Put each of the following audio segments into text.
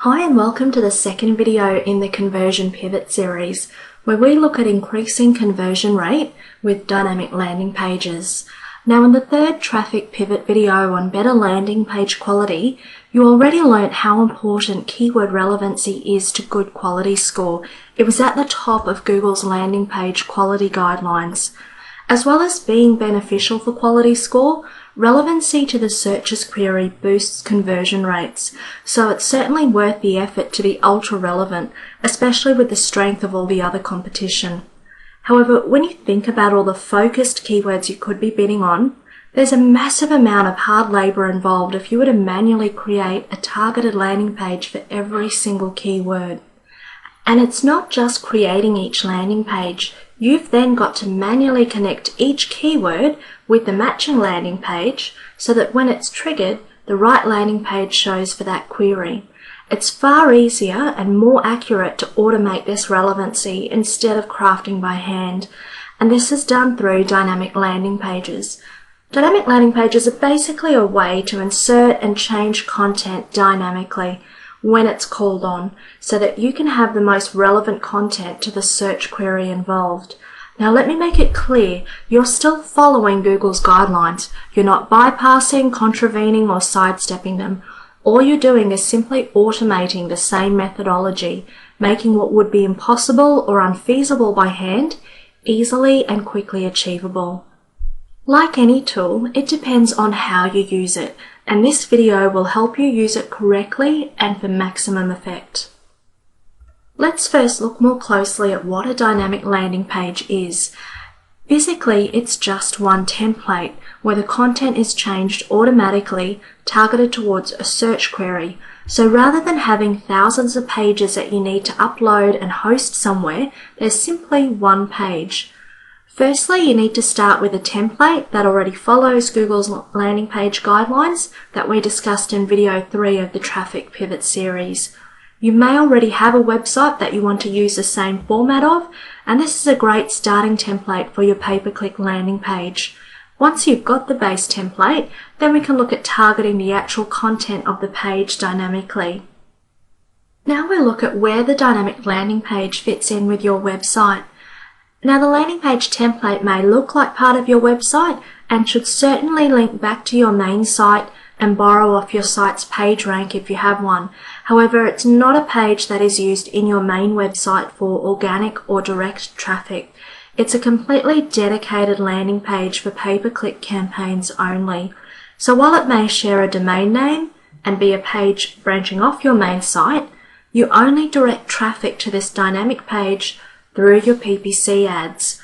Hi and welcome to the second video in the Conversion Pivot series, where we look at increasing conversion rate with dynamic landing pages. Now in the third traffic pivot video on better landing page quality, you already learnt how important keyword relevancy is to good quality score. It was at the top of Google's landing page quality guidelines. As well as being beneficial for quality score, relevancy to the searcher's query boosts conversion rates, so it's certainly worth the effort to be ultra relevant, especially with the strength of all the other competition. However, when you think about all the focused keywords you could be bidding on, there's a massive amount of hard labour involved if you were to manually create a targeted landing page for every single keyword. And it's not just creating each landing page. You've then got to manually connect each keyword with the matching landing page so that when it's triggered, the right landing page shows for that query. It's far easier and more accurate to automate this relevancy instead of crafting by hand, and this is done through dynamic landing pages. Dynamic landing pages are basically a way to insert and change content dynamically when it's called on, so that you can have the most relevant content to the search query involved. Now let me make it clear, you're still following Google's guidelines. You're not bypassing, contravening or sidestepping them. All you're doing is simply automating the same methodology, making what would be impossible or unfeasible by hand easily and quickly achievable. Like any tool, it depends on how you use it, and this video will help you use it correctly and for maximum effect. Let's first look more closely at what a dynamic landing page is. Physically, it's just one template where the content is changed automatically, targeted towards a search query. So rather than having thousands of pages that you need to upload and host somewhere, there's simply one page. Firstly, you need to start with a template that already follows Google's landing page guidelines that we discussed in video 3 of the Traffic Pivot series. You may already have a website that you want to use the same format of, and this is a great starting template for your pay-per-click landing page. Once you've got the base template, then we can look at targeting the actual content of the page dynamically. Now we'll look at where the dynamic landing page fits in with your website. Now the landing page template may look like part of your website and should certainly link back to your main site and borrow off your site's page rank if you have one. However, it's not a page that is used in your main website for organic or direct traffic. It's a completely dedicated landing page for pay-per-click campaigns only. So while it may share a domain name and be a page branching off your main site, you only direct traffic to this dynamic page through your PPC ads.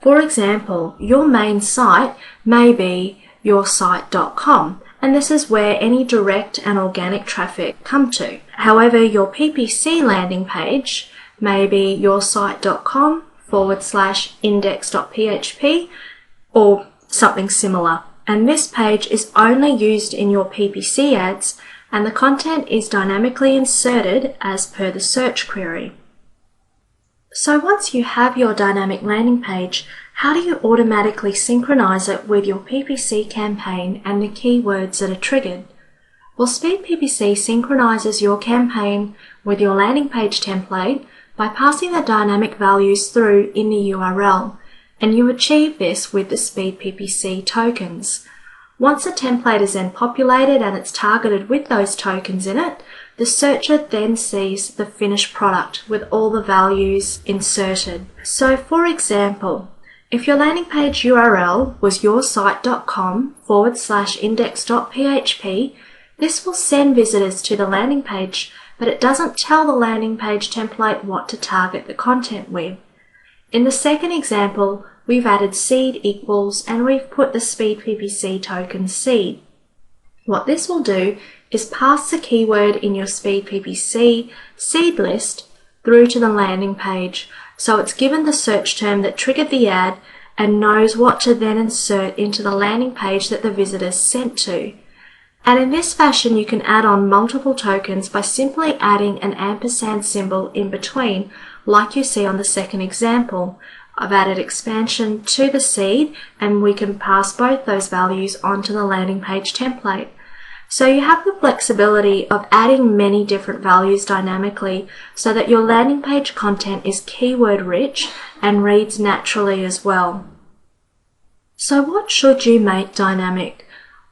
For example, your main site may be yoursite.com, and this is where any direct and organic traffic come to. However, your PPC landing page may be yoursite.com/index.php or something similar. And this page is only used in your PPC ads, and the content is dynamically inserted as per the search query. So once you have your dynamic landing page, how do you automatically synchronize it with your PPC campaign and the keywords that are triggered? Well, Speed PPC synchronizes your campaign with your landing page template by passing the dynamic values through in the URL, and you achieve this with the Speed PPC tokens. Once a template is then populated and it's targeted with those tokens in it, the searcher then sees the finished product with all the values inserted. So for example, if your landing page URL was yoursite.com/index.php, this will send visitors to the landing page, but it doesn't tell the landing page template what to target the content with. In the second example, we've added seed equals and we've put the Speed PPC token seed. What this will do is pass the keyword in your Speed PPC seed list through to the landing page, so it's given the search term that triggered the ad and knows what to then insert into the landing page that the visitor sent to. And in this fashion, you can add on multiple tokens by simply adding an ampersand symbol in between, like you see on the second example. I've added expansion to the seed, and we can pass both those values onto the landing page template. So you have the flexibility of adding many different values dynamically so that your landing page content is keyword rich and reads naturally as well. So what should you make dynamic?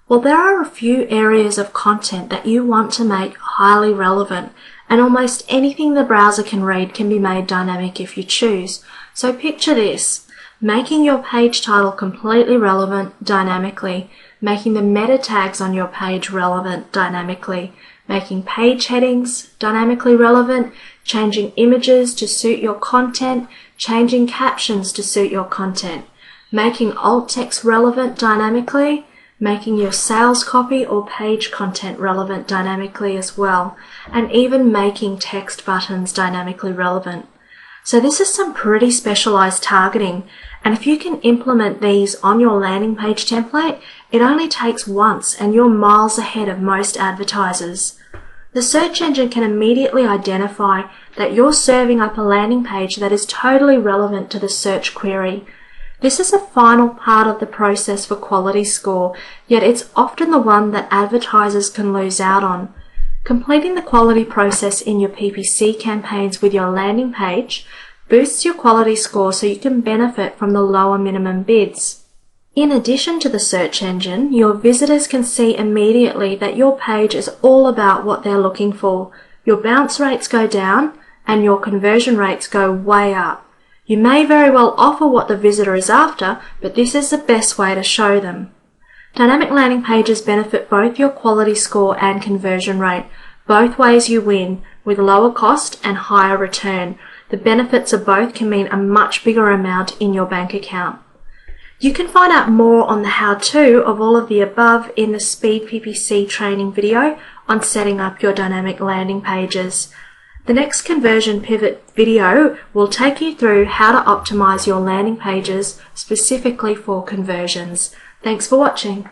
Well, there are a few areas of content that you want to make highly relevant, and almost anything the browser can read can be made dynamic if you choose. So picture this, making your page title completely relevant dynamically, making the meta tags on your page relevant dynamically, making page headings dynamically relevant, changing images to suit your content, changing captions to suit your content, making alt text relevant dynamically, making your sales copy or page content relevant dynamically as well, and even making text buttons dynamically relevant. So this is some pretty specialized targeting, and if you can implement these on your landing page template, it only takes once and you're miles ahead of most advertisers. The search engine can immediately identify that you're serving up a landing page that is totally relevant to the search query. This is a final part of the process for quality score, yet it's often the one that advertisers can lose out on. Completing the quality process in your PPC campaigns with your landing page boosts your quality score so you can benefit from the lower minimum bids. In addition to the search engine, your visitors can see immediately that your page is all about what they're looking for. Your bounce rates go down and your conversion rates go way up. You may very well offer what the visitor is after, but this is the best way to show them. Dynamic landing pages benefit both your quality score and conversion rate. Both ways you win, with lower cost and higher return. The benefits of both can mean a much bigger amount in your bank account. You can find out more on the how-to of all of the above in the Speed PPC training video on setting up your dynamic landing pages. The next conversion pivot video will take you through how to optimize your landing pages specifically for conversions. Thanks for watching.